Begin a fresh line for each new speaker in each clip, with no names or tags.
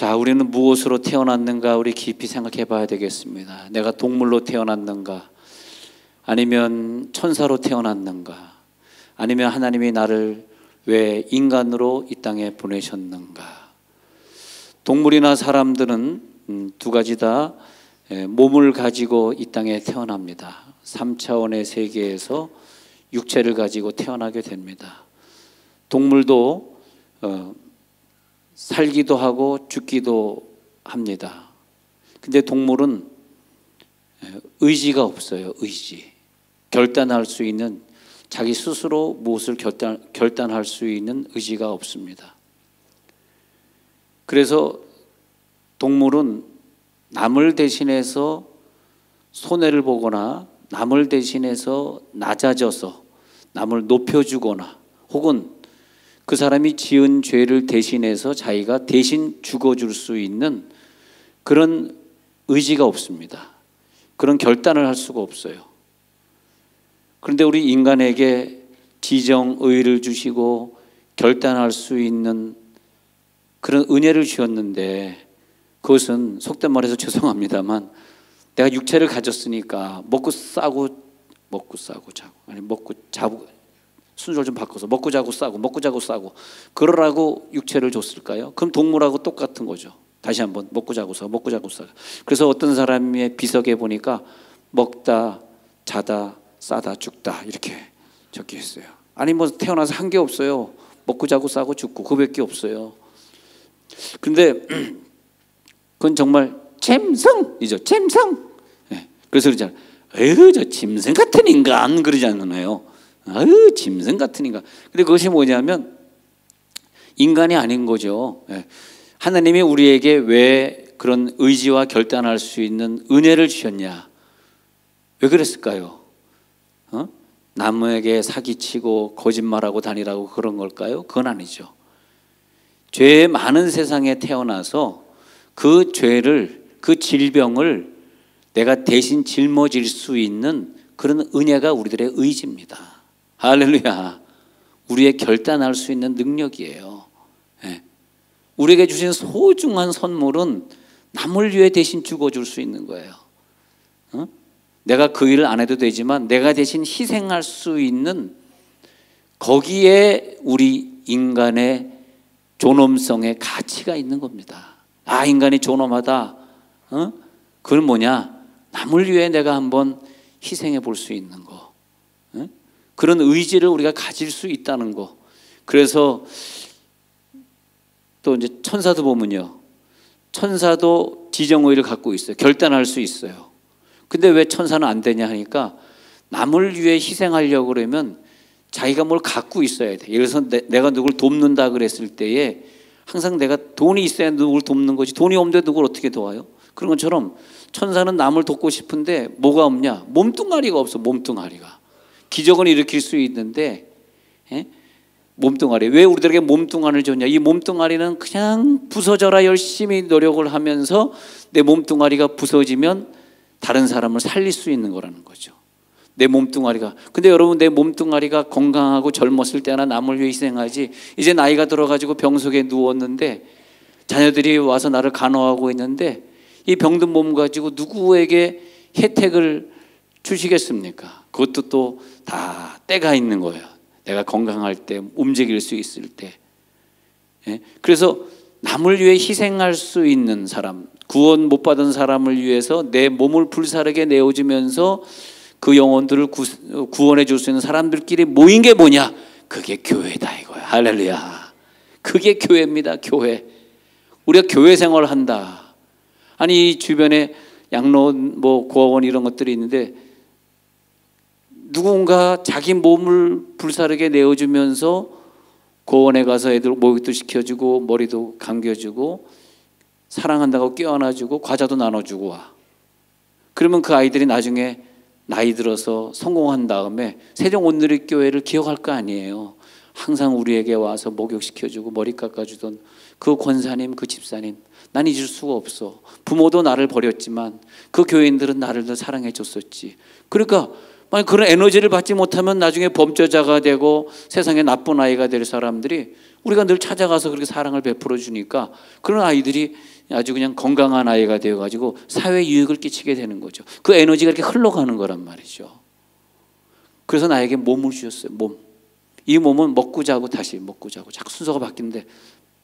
자, 우리는 무엇으로 태어났는가 우리 깊이 생각해 봐야 되겠습니다. 내가 동물로 태어났는가, 아니면 천사로 태어났는가, 아니면 하나님이 나를 왜 인간으로 이 땅에 보내셨는가. 동물이나 사람들은 두 가지 다 몸을 가지고 이 땅에 태어납니다. 3차원의 세계에서 육체를 가지고 태어나게 됩니다. 동물도 살기도 하고 죽기도 합니다. 근데 동물은 의지가 없어요. 의지. 결단할 수 있는, 자기 스스로 무엇을 결단할 수 있는 의지가 없습니다. 그래서 동물은 남을 대신해서 손해를 보거나 남을 대신해서 낮아져서 남을 높여주거나 혹은 그 사람이 지은 죄를 대신해서 자기가 대신 죽어줄 수 있는 그런 의지가 없습니다. 그런 결단을 할 수가 없어요. 그런데 우리 인간에게 지정의를 주시고 결단할 수 있는 그런 은혜를 주셨는데, 그것은 속된 말해서 죄송합니다만 내가 육체를 가졌으니까 먹고 싸고 자고, 아니 먹고 자고, 순서를 좀 바꿔서 먹고 자고 싸고 그러라고 육체를 줬을까요? 그럼 동물하고 똑같은 거죠. 다시 한번 먹고 자고 싸고. 그래서 어떤 사람의 비석에 보니까 먹다 자다 싸다 죽다 이렇게 적혀 있어요. 아니 뭐 태어나서 한 게 없어요. 먹고 자고 싸고 죽고 그밖에 없어요. 근데 그건 정말 짐승이죠. 짐승. 네. 그래서 그러잖아요. 에휴 저 짐승 같은 인간 그러지 않나요? 아유 짐승 같은 인간. 근데 그것이 뭐냐면 인간이 아닌 거죠. 네. 하나님이 우리에게 왜 그런 의지와 결단할 수 있는 은혜를 주셨냐? 왜 그랬을까요? 남에게 사기치고 거짓말하고 다니라고 그런 걸까요? 그건 아니죠. 죄 많은 세상에 태어나서 그 죄를, 그 질병을 내가 대신 짊어질 수 있는 그런 은혜가 우리들의 의지입니다. 할렐루야. 우리의 결단할 수 있는 능력이에요. 네. 우리에게 주신 소중한 선물은 남을 위해 대신 죽어줄 수 있는 거예요. 내가 그 일을 안 해도 되지만 내가 대신 희생할 수 있는, 거기에 우리 인간의 존엄성의 가치가 있는 겁니다. 아, 인간이 존엄하다. 그건 뭐냐? 남을 위해 내가 한번 희생해 볼 수 있는 거. 그런 의지를 우리가 가질 수 있다는 거. 그래서 또 이제 천사도 보면요. 천사도 지정의를 갖고 있어요. 결단할 수 있어요. 근데 왜 천사는 안 되냐 하니까 남을 위해 희생하려고 그러면 자기가 뭘 갖고 있어야 돼. 예를 들어서 내가 누굴 돕는다 그랬을 때에 항상 내가 돈이 있어야 누굴 돕는 거지, 돈이 없는데 누굴 어떻게 도와요? 그런 것처럼 천사는 남을 돕고 싶은데 뭐가 없냐? 몸뚱아리가 없어. 몸뚱아리가. 기적은 일으킬 수 있는데 몸뚱아리. 왜 우리들에게 몸뚱아리를 줬냐? 이 몸뚱아리는 그냥 부서져라 열심히 노력을 하면서 내 몸뚱아리가 부서지면 다른 사람을 살릴 수 있는 거라는 거죠. 내 몸뚱아리가. 근데 여러분, 내 몸뚱아리가 건강하고 젊었을 때나 남을 위해 희생하지, 이제 나이가 들어가지고 병석에 누웠는데 자녀들이 와서 나를 간호하고 있는데 이 병든 몸 가지고 누구에게 혜택을 주시겠습니까? 그것도 또 다 때가 있는 거예요. 내가 건강할 때, 움직일 수 있을 때. 그래서 남을 위해 희생할 수 있는 사람, 구원 못 받은 사람을 위해서 내 몸을 불사르게 내어주면서 그 영혼들을 구원해 줄 수 있는 사람들끼리 모인 게 뭐냐? 그게 교회다 이거야. 할렐루야. 그게 교회입니다. 교회. 우리가 교회 생활을 한다. 아니 주변에 양로원, 고아원 이런 것들이 있는데 누군가 자기 몸을 불사르게 내어주면서 고원에 가서 애들 목욕도 시켜주고 머리도 감겨주고 사랑한다고 껴안아주고 과자도 나눠주고 와. 그러면 그 아이들이 나중에 나이 들어서 성공한 다음에 세종 온누리교회를 기억할 거 아니에요. 항상 우리에게 와서 목욕시켜주고 머리 깎아주던 그 권사님, 그 집사님, 난 잊을 수가 없어. 부모도 나를 버렸지만 그 교인들은 나를 더 사랑해 줬었지. 그러니까 만약 그런 에너지를 받지 못하면 나중에 범죄자가 되고 세상에 나쁜 아이가 될 사람들이 우리가 늘 찾아가서 그렇게 사랑을 베풀어 주니까 그런 아이들이 아주 그냥 건강한 아이가 되어가지고 사회에 유익을 끼치게 되는 거죠. 그 에너지가 이렇게 흘러가는 거란 말이죠. 그래서 나에게 몸을 주셨어요. 몸. 이 몸은 먹고 자고 다시 먹고 자고 자꾸 순서가 바뀌는데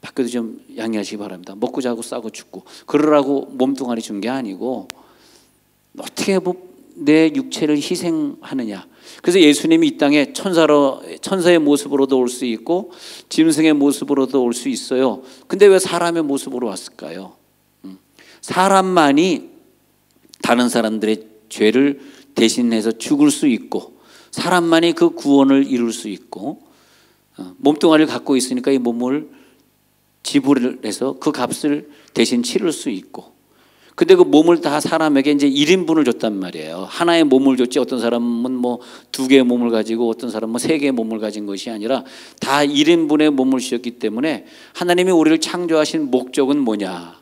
바뀌어도 좀 양해하시기 바랍니다. 먹고 자고 싸고 죽고 그러라고 몸뚱아리 준 게 아니고 어떻게 내 육체를 희생하느냐. 그래서 예수님이 이 땅에 천사의 모습으로도 올 수 있고 짐승의 모습으로도 올 수 있어요. 근데 왜 사람의 모습으로 왔을까요? 사람만이 다른 사람들의 죄를 대신해서 죽을 수 있고 사람만이 그 구원을 이룰 수 있고 몸뚱아리를 갖고 있으니까 이 몸을 지불을 해서 그 값을 대신 치를 수 있고 근데 그 몸을 다 사람에게 이제 1인분을 줬단 말이에요. 하나의 몸을 줬지 어떤 사람은 뭐 2개의 몸을 가지고 어떤 사람은 뭐 3개의 몸을 가진 것이 아니라 다 1인분의 몸을 주셨기 때문에 하나님이 우리를 창조하신 목적은 뭐냐.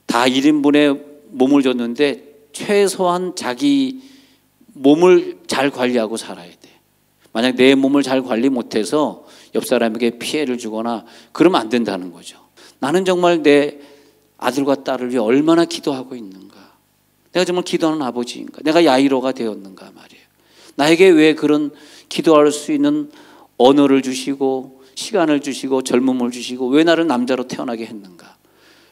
다 1인분의 몸을 줬는데 최소한 자기 몸을 잘 관리하고 살아야 돼. 만약 내 몸을 잘 관리 못해서 옆 사람에게 피해를 주거나 그러면 안 된다는 거죠. 나는 정말 내 아들과 딸을 위해 얼마나 기도하고 있는가. 내가 정말 기도하는 아버지인가. 내가 야이로가 되었는가 말이에요. 나에게 왜 그런 기도할 수 있는 언어를 주시고 시간을 주시고 젊음을 주시고 왜 나를 남자로 태어나게 했는가.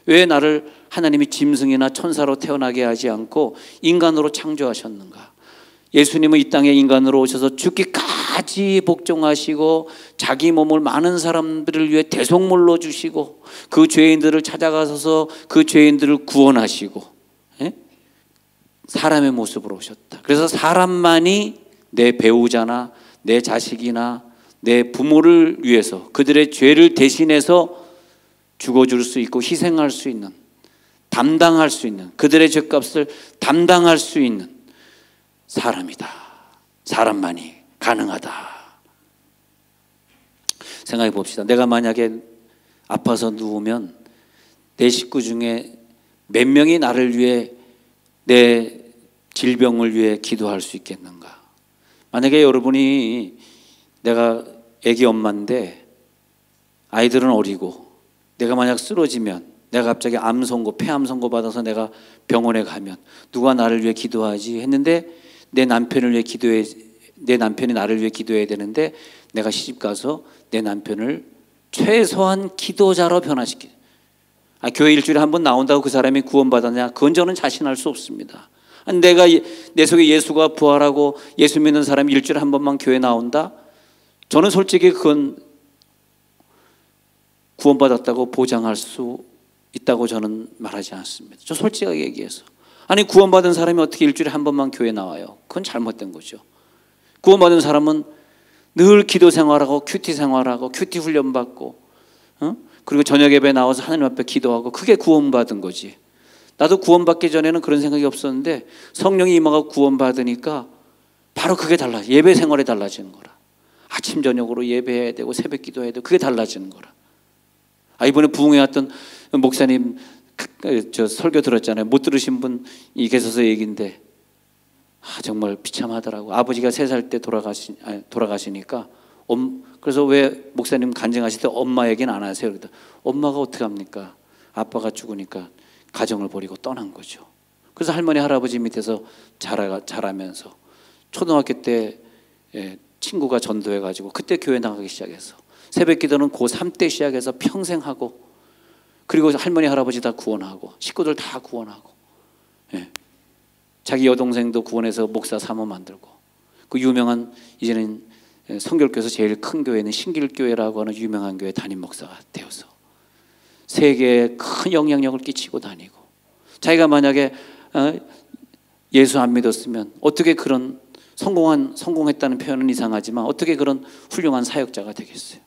왜 나를 하나님이 짐승이나 천사로 태어나게 하지 않고 인간으로 창조하셨는가. 예수님은 이 땅에 인간으로 오셔서 죽기까지 복종하시고 자기 몸을 많은 사람들을 위해 대속물로 주시고 그 죄인들을 찾아가셔서 그 죄인들을 구원하시고 사람의 모습으로 오셨다. 그래서 사람만이 내 배우자나 내 자식이나 내 부모를 위해서 그들의 죄를 대신해서 죽어줄 수 있고 희생할 수 있는 담당할 수 있는 그들의 죄값을 담당할 수 있는 사람이다. 사람만이 가능하다. 생각해 봅시다. 내가 만약에 아파서 누우면 내 식구 중에 몇 명이 나를 위해 내 질병을 위해 기도할 수 있겠는가? 만약에 여러분이 내가 아기 엄마인데 아이들은 어리고 내가 만약 쓰러지면 내가 갑자기 암 선고, 폐암 선고 받아서 내가 병원에 가면 누가 나를 위해 기도하지 했는데 내 남편이 나를 위해 기도해야 되는데 내가 시집 가서 내 남편을 최소한 기도자로 변화시켜. 교회 일주일에 한 번 나온다고 그 사람이 구원받았냐? 그건 저는 자신할 수 없습니다. 내가 내 속에 예수가 부활하고 예수 믿는 사람이 일주일에 한 번만 교회 나온다? 저는 솔직히 그건 구원받았다고 보장할 수 있다고 저는 말하지 않습니다. 저 솔직하게 얘기해서. 아니 구원받은 사람이 어떻게 일주일에 한 번만 교회 나와요? 그건 잘못된 거죠. 구원받은 사람은 늘 기도 생활하고 큐티 생활하고 큐티 훈련 받고 그리고 저녁 예배 나와서 하나님 앞에 기도하고 그게 구원받은 거지. 나도 구원받기 전에는 그런 생각이 없었는데 성령이 임하고 구원받으니까 바로 그게 달라. 예배 생활이 달라지는 거라. 아침 저녁으로 예배해야 되고 새벽 기도해야 되고 그게 달라지는 거라. 이번에 부흥회 왔던 목사님 저 설교 들었잖아요. 못 들으신 분이 계셔서 얘기인데 정말 비참하더라고. 아버지가 3살 때 돌아가시니까 그래서 왜 목사님 간증하실 때 엄마 얘기는 안 하세요? 그러다 엄마가 어떻게 합니까? 아빠가 죽으니까 가정을 버리고 떠난 거죠. 그래서 할머니 할아버지 밑에서 자라면서 초등학교 때 친구가 전도해가지고 그때 교회 나가기 시작해서 새벽 기도는 고3 때 시작해서 평생 하고 그리고 할머니 할아버지 다 구원하고 식구들 다 구원하고 자기 여동생도 구원해서 목사 사모 만들고 그 유명한 이제는 성결교에서 제일 큰 교회는 신길교회라고 하는 유명한 교회 담임 목사가 되어서 세계에 큰 영향력을 끼치고 다니고 자기가 만약에 예수 안 믿었으면 어떻게 그런 성공했다는 표현은 이상하지만 어떻게 그런 훌륭한 사역자가 되겠어요?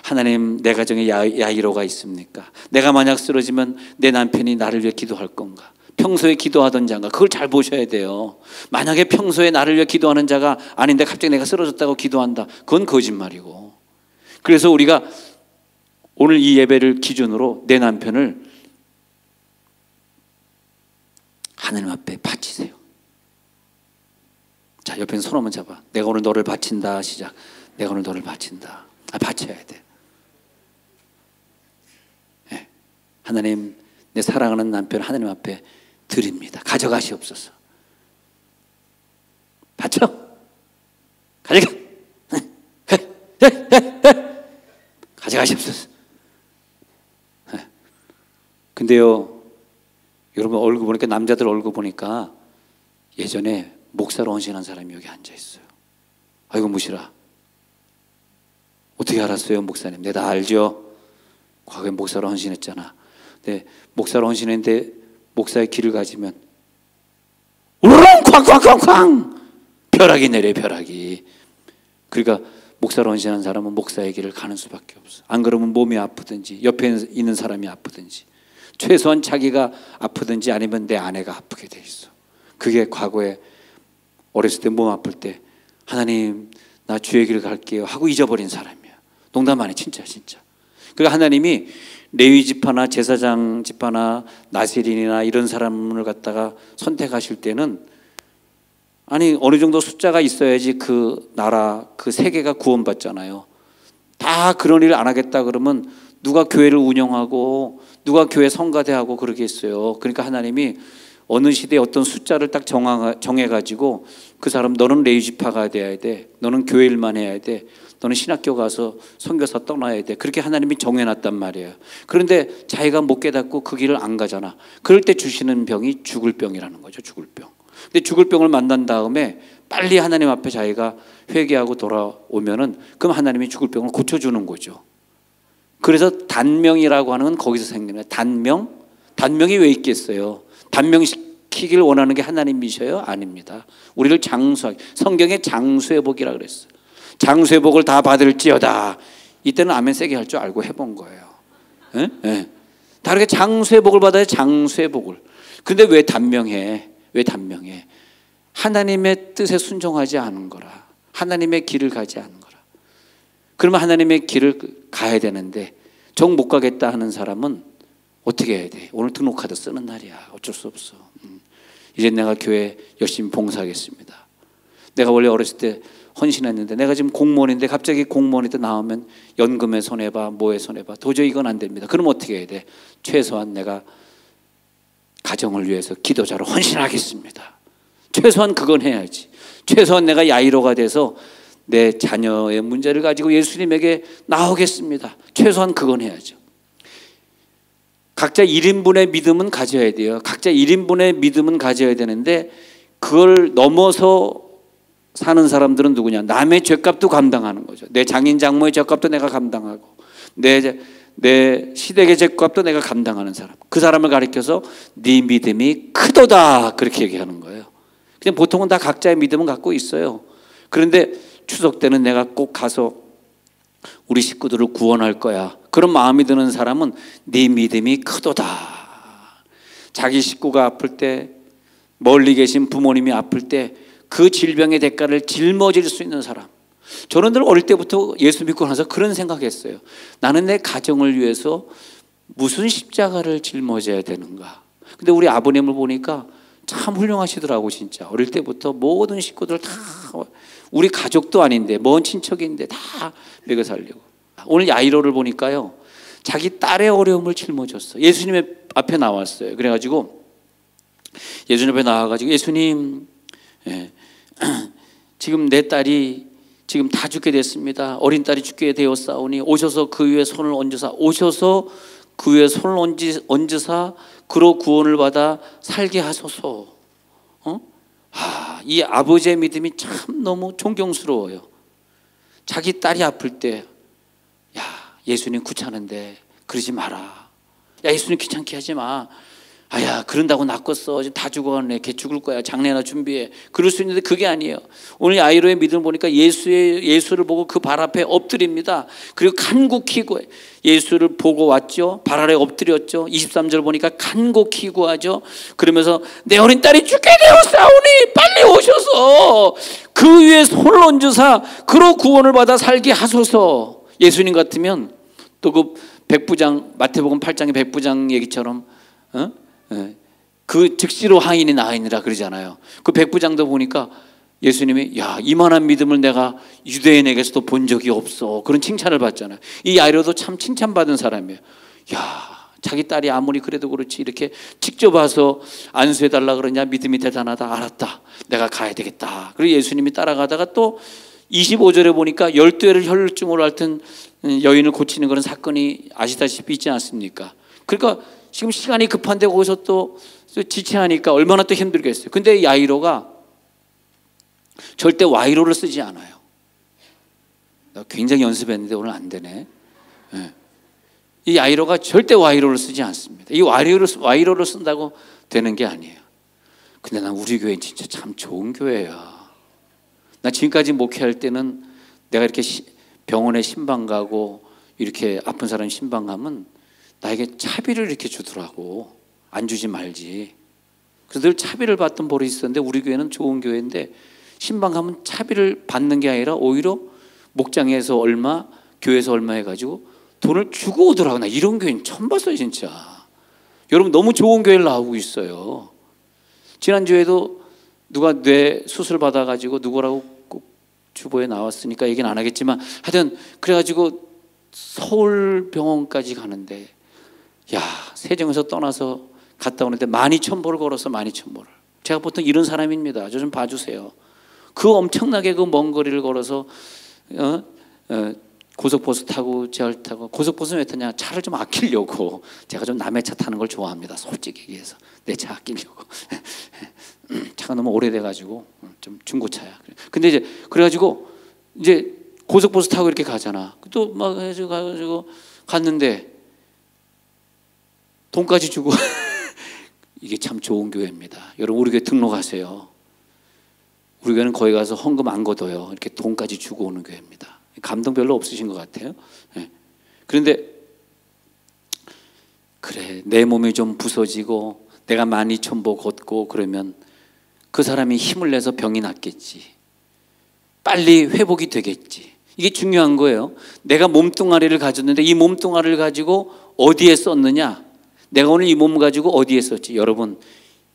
하나님 내 가정에 야이로가 있습니까? 내가 만약 쓰러지면 내 남편이 나를 위해 기도할 건가? 평소에 기도하던 자인가? 그걸 잘 보셔야 돼요. 만약에 평소에 나를 위해 기도하는 자가 아닌데 갑자기 내가 쓰러졌다고 기도한다. 그건 거짓말이고. 그래서 우리가 오늘 이 예배를 기준으로 내 남편을 하나님 앞에 바치세요. 자, 옆에 손 한번 잡아. 내가 오늘 너를 바친다. 시작. 내가 오늘 너를 바친다. 바쳐야 돼. 네. 하나님, 내 사랑하는 남편 하나님 앞에 드립니다. 가져가시옵소서. 바쳐. 가져가. 가져가시옵소서. 네. 근데요, 여러분 얼굴 보니까, 남자들 얼굴 보니까 예전에 목사로 헌신한 사람이 여기 앉아 있어요. 아이고 무시라. 어떻게 알았어요, 목사님? 내가 다 알죠. 과거에 목사로 헌신했잖아. 근데 목사로 헌신했는데 목사의 길을 가지면 우르릉 쾅쾅쾅쾅 벼락이 내려, 벼락이. 그러니까 목사로 헌신한 사람은 목사의 길을 가는 수밖에 없어. 안 그러면 몸이 아프든지 옆에 있는 사람이 아프든지 최소한 자기가 아프든지 아니면 내 아내가 아프게 돼 있어. 그게 과거에 어렸을 때 몸 아플 때 하나님 나 주의 길을 갈게요 하고 잊어버린 사람이야. 농담 아니야. 진짜. 그러니까 하나님이 레위 지파나 제사장 지파나 나세린이나 이런 사람을 갖다가 선택하실 때는 아니 어느 정도 숫자가 있어야지 그 나라 그 세계가 구원받잖아요. 다 그런 일을 안 하겠다 그러면 누가 교회를 운영하고 누가 교회 성가대하고 그러겠어요. 그러니까 하나님이 어느 시대에 어떤 숫자를 딱 정해가지고 그 사람 너는 레위 지파가 돼야 돼. 너는 교회 일만 해야 돼. 너는 신학교 가서 선교사 떠나야 돼. 그렇게 하나님이 정해놨단 말이에요. 그런데 자기가 못 깨닫고 그 길을 안 가잖아. 그럴 때 주시는 병이 죽을 병이라는 거죠. 죽을 병. 근데 죽을 병을 만난 다음에 빨리 하나님 앞에 자기가 회개하고 돌아오면은 그럼 하나님이 죽을 병을 고쳐주는 거죠. 그래서 단명이라고 하는 건 거기서 생기는 거예요. 단명이 왜 있겠어요? 단명시키길 원하는 게 하나님이셔요? 아닙니다. 우리를 장수하기. 성경에 장수회복이라고 그랬어요. 장수회복을 다 받을지어다. 이때는 아멘 세게 할 줄 알고 해본 거예요. 예? 예. 다르게 장수회복을 받아야 장수회복을. 근데 왜 단명해? 하나님의 뜻에 순종하지 않은 거라. 하나님의 길을 가지 않은 거라. 그러면 하나님의 길을 가야 되는데 정 못 가겠다 하는 사람은 어떻게 해야 돼? 오늘 등록카드 쓰는 날이야. 어쩔 수 없어. 이제 내가 교회 열심히 봉사하겠습니다. 내가 원래 어렸을 때 헌신했는데 내가 지금 공무원인데 갑자기 공무원이 또 나오면 연금에 손해봐, 뭐에 손해봐. 도저히 이건 안 됩니다. 그럼 어떻게 해야 돼? 최소한 내가 가정을 위해서 기도자로 헌신하겠습니다. 최소한 그건 해야지. 최소한 내가 야이로가 돼서 내 자녀의 문제를 가지고 예수님에게 나오겠습니다. 최소한 그건 해야죠. 각자 1인분의 믿음은 가져야 돼요. 각자 1인분의 믿음은 가져야 되는데 그걸 넘어서 사는 사람들은 누구냐? 남의 죄값도 감당하는 거죠. 내 장인 장모의 죄값도 내가 감당하고 내 시댁의 죄값도 내가 감당하는 사람. 그 사람을 가리켜서 네 믿음이 크도다 그렇게 얘기하는 거예요. 그냥 보통은 다 각자의 믿음은 갖고 있어요. 그런데 추석 때는 내가 꼭 가서 우리 식구들을 구원할 거야. 그런 마음이 드는 사람은 네 믿음이 크도다. 자기 식구가 아플 때, 멀리 계신 부모님이 아플 때 그 질병의 대가를 짊어질 수 있는 사람. 저는 늘 어릴 때부터 예수 믿고 나서 그런 생각했어요. 나는 내 가정을 위해서 무슨 십자가를 짊어져야 되는가. 근데 우리 아버님을 보니까 참 훌륭하시더라고. 진짜 어릴 때부터 모든 식구들 다 우리 가족도 아닌데 먼 친척인데 다 먹여 살려고. 오늘 야이로를 보니까요 자기 딸의 어려움을 짊어졌어. 예수님의 앞에 나왔어요. 그래가지고 예수님 앞에 나와가지고 예수님 지금 내 딸이 지금 다 죽게 됐습니다. 어린 딸이 죽게 되었사오니 오셔서 그 위에 손을 얹으사 그로 구원을 받아 살게 하소서. 이 아버지의 믿음이 참 너무 존경스러워요. 자기 딸이 아플 때 야 예수님 귀찮은데 그러지 마라. 야 예수님 귀찮게 하지 마. 아야 그런다고 낚았어. 다 죽어가네. 걔 죽을 거야. 장례나 준비해. 그럴 수 있는데 그게 아니에요. 오늘 아이로의 믿음을 보니까 예수를 보고 그 발 앞에 엎드립니다. 그리고 간곡히 구해. 예수를 보고 왔죠. 발 아래 엎드렸죠. 23절 보니까 간곡히 구하죠. 그러면서 내 어린 딸이 죽게 되었사오니 빨리 오셔서 그 위에 손을 얹으사 그로 구원을 받아 살게 하소서. 예수님 같으면 또 그 백부장 마태복음 8장의 백부장 얘기처럼 그 즉시로 하인이 나으니라 그러잖아요. 그 백부장도 보니까 예수님이 야, 이만한 믿음을 내가 유대인에게서도 본 적이 없어. 그런 칭찬을 받잖아요. 이 야이로도 참 칭찬받은 사람이에요. 야, 자기 딸이 아무리 그래도 그렇지 이렇게 직접 와서 안수해달라 그러냐, 믿음이 대단하다. 알았다, 내가 가야 되겠다. 그리고 예수님이 따라가다가 또 25절에 보니까 12회를 혈루증으로 앓던 여인을 고치는 그런 사건이 아시다시피 있지 않습니까? 그러니까 지금 시간이 급한데 거기서 또 지체하니까 얼마나 또 힘들겠어요. 근데 야이로가 절대 와이로를 쓰지 않아요. 나 굉장히 연습했는데 오늘 안 되네. 네. 이 야이로가 절대 와이로를 쓰지 않습니다. 이 와이로를 쓴다고 되는 게 아니에요. 근데 난 우리 교회 진짜 참 좋은 교회야. 나 지금까지 목회할 때는 내가 이렇게 병원에 신방 가고 이렇게 아픈 사람 신방 가면 나에게 차비를 이렇게 주더라고. 안 주지 말지. 그래서 늘 차비를 받던 버릇이 있었는데 우리 교회는 좋은 교회인데 신방 가면 차비를 받는 게 아니라 오히려 목장에서 얼마, 교회에서 얼마 해가지고 돈을 주고 오더라고. 나 이런 교회는 처음 봤어요 진짜. 여러분 너무 좋은 교회를 나오고 있어요. 지난주에도 누가 뇌 수술 받아가지고 누구라고 꼭 주보에 나왔으니까 얘기는 안 하겠지만 하여튼 그래가지고 서울병원까지 가는데 야, 세종에서 떠나서 갔다 오는데 12,000보를 걸어서 12,000보를. 제가 보통 이런 사람입니다. 저 좀 봐주세요. 그 엄청나게 그 먼 거리를 걸어서 고속버스 타고 지하철 타고. 고속버스는 왜 타냐? 차를 좀 아끼려고. 제가 좀 남의 차 타는 걸 좋아합니다. 솔직히 얘기해서 내 차 아끼려고. 차가 너무 오래돼가지고 좀 중고차야. 근데 이제 그래가지고 이제 고속버스 타고 이렇게 가잖아. 또 막 해가지고 갔는데 돈까지 주고. 이게 참 좋은 교회입니다. 여러분 우리 교회 등록하세요. 우리 교회는 거기 가서 헌금 안 걷어요. 이렇게 돈까지 주고 오는 교회입니다. 감동 별로 없으신 것 같아요. 네. 그런데 그래, 내 몸이 좀 부서지고 내가 12,000보 걷고 그러면 그 사람이 힘을 내서 병이 낫겠지. 빨리 회복이 되겠지. 이게 중요한 거예요. 내가 몸뚱아리를 가졌는데 이 몸뚱아리를 가지고 어디에 썼느냐? 내가 오늘 이 몸 가지고 어디에 썼지? 여러분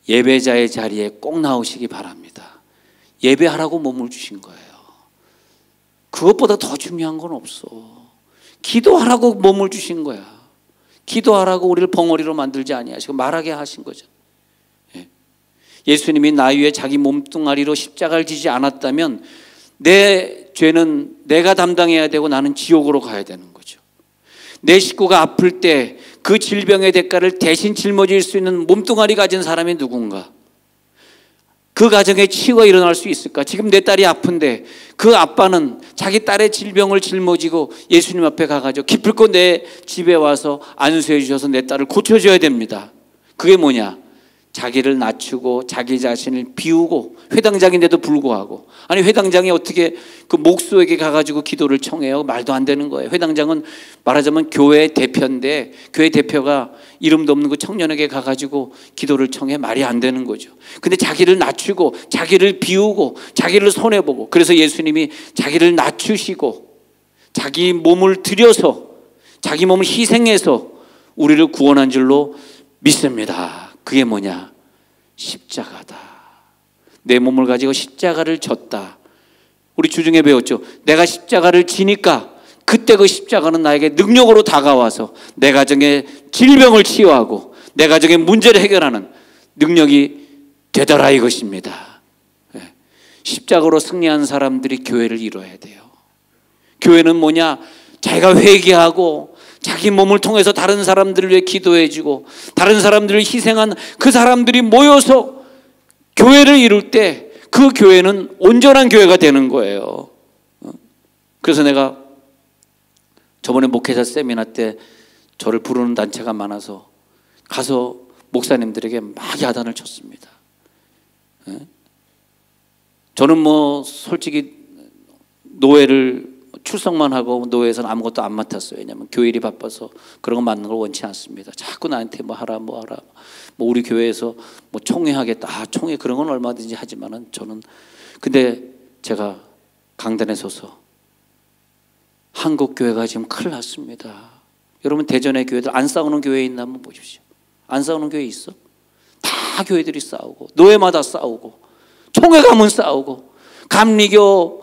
예배자의 자리에 꼭 나오시기 바랍니다. 예배하라고 몸을 주신 거예요. 그것보다 더 중요한 건 없어. 기도하라고 몸을 주신 거야. 기도하라고 우리를 벙어리로 만들지 아니하시고 말하게 하신 거죠. 예수님이 나 위에 자기 몸뚱아리로 십자가를 지지 않았다면 내 죄는 내가 담당해야 되고 나는 지옥으로 가야 되는 거죠. 내 식구가 아플 때 그 질병의 대가를 대신 짊어질 수 있는 몸뚱아리 가진 사람이 누군가? 그 가정에 치유가 일어날 수 있을까? 지금 내 딸이 아픈데 그 아빠는 자기 딸의 질병을 짊어지고 예수님 앞에 가가지고 기필코 내 집에 와서 안수해 주셔서 내 딸을 고쳐줘야 됩니다. 그게 뭐냐? 자기를 낮추고 자기 자신을 비우고, 회당장인데도 불구하고. 아니 회당장이 어떻게 그 목수에게 가가지고 기도를 청해요? 말도 안 되는 거예요. 회당장은 말하자면 교회 대표인데 교회 대표가 이름도 없는 그 청년에게 가가지고 기도를 청해? 말이 안 되는 거죠. 근데 자기를 낮추고 자기를 비우고 자기를 손해보고, 그래서 예수님이 자기를 낮추시고 자기 몸을 들여서 자기 몸을 희생해서 우리를 구원한 줄로 믿습니다. 그게 뭐냐? 십자가다. 내 몸을 가지고 십자가를 졌다. 우리 주중에 배웠죠. 내가 십자가를 지니까 그때 그 십자가는 나에게 능력으로 다가와서 내 가정의 질병을 치유하고 내 가정의 문제를 해결하는 능력이 되더라 이것입니다. 십자가로 승리한 사람들이 교회를 이뤄야 돼요. 교회는 뭐냐? 자기가 회개하고 자기 몸을 통해서 다른 사람들을 위해 기도해주고 다른 사람들을 희생한 그 사람들이 모여서 교회를 이룰 때 그 교회는 온전한 교회가 되는 거예요. 그래서 내가 저번에 목회자 세미나 때 저를 부르는 단체가 많아서 가서 목사님들에게 막 야단을 쳤습니다. 저는 뭐 솔직히 노예를 출석만 하고 노예에서는 아무것도 안 맡았어요. 왜냐하면 교회 일이 바빠서 그런 거 맡는 걸 원치 않습니다. 자꾸 나한테 뭐 하라 뭐 하라. 뭐 우리 교회에서 뭐 총회하겠다. 아, 총회 그런 건 얼마든지 하지만은 저는, 근데 제가 강단에 서서 한국 교회가 지금 큰일 났습니다. 여러분 대전의 교회들 안 싸우는 교회 있나 한번 보십시오. 안 싸우는 교회 있어? 다 교회들이 싸우고 노예마다 싸우고 총회 가면 싸우고. 감리교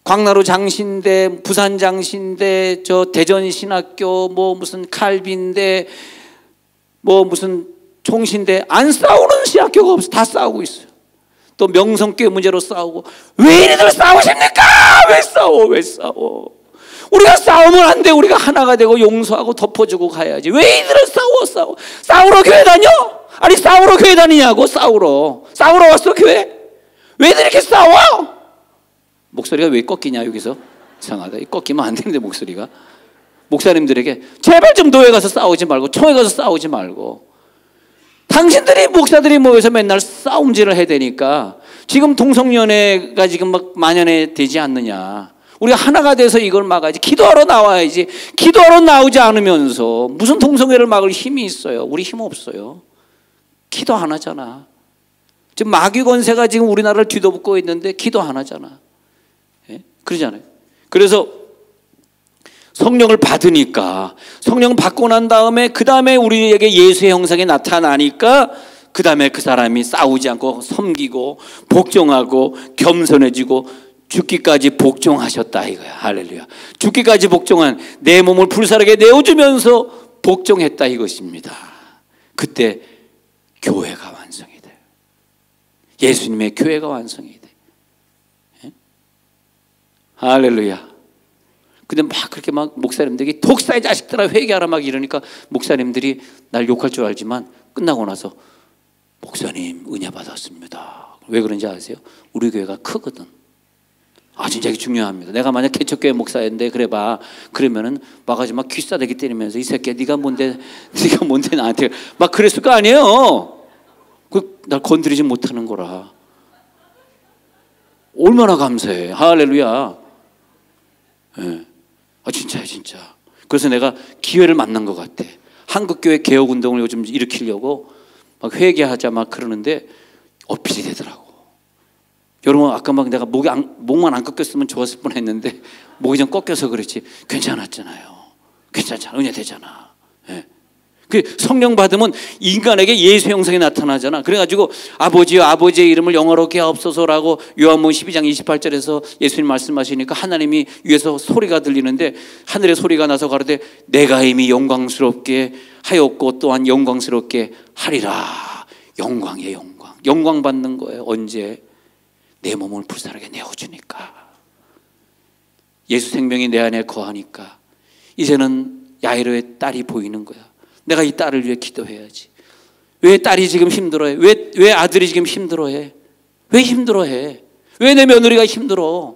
광나루 장신대, 부산 장신대, 저 대전 신학교, 뭐 무슨 칼빈대, 뭐 무슨 총신대, 안 싸우는 신학교가 없어. 다 싸우고 있어요. 또 명성교회 문제로 싸우고. 왜 이리들 싸우십니까? 왜 싸워? 우리가 싸우면 안 돼. 우리가 하나가 되고 용서하고 덮어주고 가야지. 왜 이리들 싸우러 교회 다녀? 아니 싸우러 교회 다니냐고. 싸우러 왔어 교회? 왜들 이렇게 싸워? 목소리가 왜 꺾이냐 여기서. 이상하다. 꺾이면 안 되는데 목소리가. 목사님들에게 제발 좀 교회 가서 싸우지 말고, 총회 가서 싸우지 말고. 당신들이 목사들이 모여서 맨날 싸움질을 해야 되니까 지금 동성연애가 지금 막 만연해 되지 않느냐. 우리가 하나가 돼서 이걸 막아야지. 기도하러 나와야지. 기도하러 나오지 않으면서 무슨 동성애를 막을 힘이 있어요? 우리 힘 없어요. 기도 안 하잖아. 지금 마귀 권세가 지금 우리나라를 뒤덮고 있는데 기도 안 하잖아. 예? 그러잖아요. 그래서 성령을 받으니까, 성령 받고 난 다음에 그 다음에 우리에게 예수의 형상이 나타나니까 그 다음에 그 사람이 싸우지 않고 섬기고 복종하고 겸손해지고 죽기까지 복종하셨다 이거야. 할렐루야. 죽기까지 복종한, 내 몸을 불사르게 내어주면서 복종했다 이것입니다. 그때 교회가 완성이 돼요. 예수님의 교회가 완성이 돼. 예? 할렐루야. 근데 막 그렇게 막 목사님들이 독사의 자식들아 회개하라 막 이러니까 목사님들이 날 욕할 줄 알지만 끝나고 나서 목사님 은혜 받았습니다. 왜 그런지 아세요? 우리 교회가 크거든. 아 진짜 이게 중요합니다. 내가 만약 개척교회 목사인데 그래봐. 그러면은 와가지고 막 귀싸대기 때리면서 이 새끼야 네가 뭔데 나한테 막 그랬을 거 아니에요. 날 건드리지 못하는 거라. 얼마나 감사해. 할렐루야. 예. 아 진짜야 진짜. 그래서 내가 기회를 만난 것 같아. 한국교회 개혁운동을 요즘 일으키려고 막 회개하자 막 그러는데 어필이 되더라고. 여러분 아까 막 내가 목만 안 꺾였으면 좋았을 뻔했는데 목이 좀 꺾여서 그렇지 괜찮았잖아요. 괜찮잖아. 은혜 되잖아. 예. 그 성령 받으면 인간에게 예수 형상이 나타나잖아. 그래가지고 아버지여 아버지의 이름을 영화롭게 하옵소서라고 요한복음 12장 28절에서 예수님 말씀하시니까 하나님이 위에서 소리가 들리는데 하늘의 소리가 나서 가로되 내가 이미 영광스럽게 하였고 또한 영광스럽게 하리라. 영광이에요. 영광 받는 거예요. 언제? 내 몸을 불사르게 내어주니까. 예수 생명이 내 안에 거하니까 이제는 야이로의 딸이 보이는 거야. 내가 이 딸을 위해 기도해야지. 왜 딸이 지금 힘들어해? 왜 아들이 지금 힘들어해? 왜 힘들어해? 왜 내 며느리가 힘들어?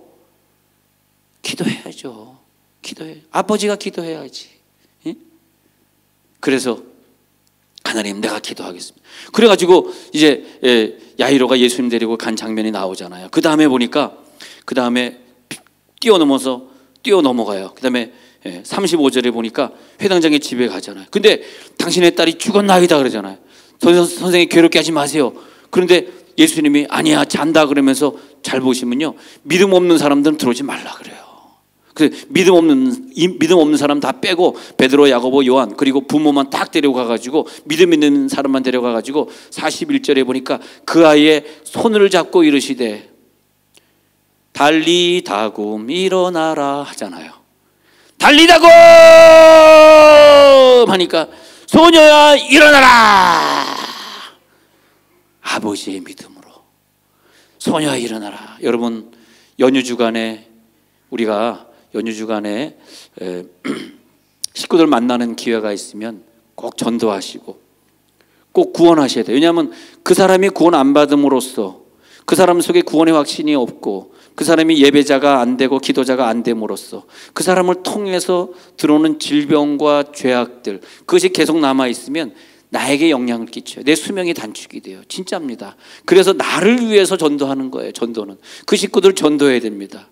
기도해야죠. 기도해. 아버지가 기도해야지. 예? 그래서 하나님 내가 기도하겠습니다. 그래가지고 이제 야이로가 예수님 데리고 간 장면이 나오잖아요. 그 다음에 보니까 그 다음에 뛰어넘어가요. 그 다음에 35절에 보니까 회당장의 집에 가잖아요. 근데 당신의 딸이 죽었나이다 그러잖아요. 선생님 괴롭게 하지 마세요. 그런데 예수님이 아니야 잔다 그러면서 잘 보시면요 믿음 없는 사람들은 들어오지 말라 그래요. 그래서 믿음 없는 사람 다 빼고 베드로, 야고보, 요한 그리고 부모만 딱 데려가가지고 믿음 있는 사람만 데려가가지고 41절에 보니까 그 아이의 손을 잡고 이르시되 달리다굼 일어나라 하잖아요. 달리다굼 하니까 소녀야 일어나라. 아버지의 믿음으로 소녀야 일어나라. 여러분 연휴 주간에 우리가 식구들 만나는 기회가 있으면 꼭 전도하시고 꼭 구원하셔야 돼요. 왜냐하면 그 사람이 구원 안 받음으로써 그 사람 속에 구원의 확신이 없고 그 사람이 예배자가 안 되고 기도자가 안 됨으로써 그 사람을 통해서 들어오는 질병과 죄악들 그것이 계속 남아있으면 나에게 영향을 끼쳐요. 내 수명이 단축이 돼요. 진짜입니다. 그래서 나를 위해서 전도하는 거예요. 전도는 그 식구들 전도해야 됩니다.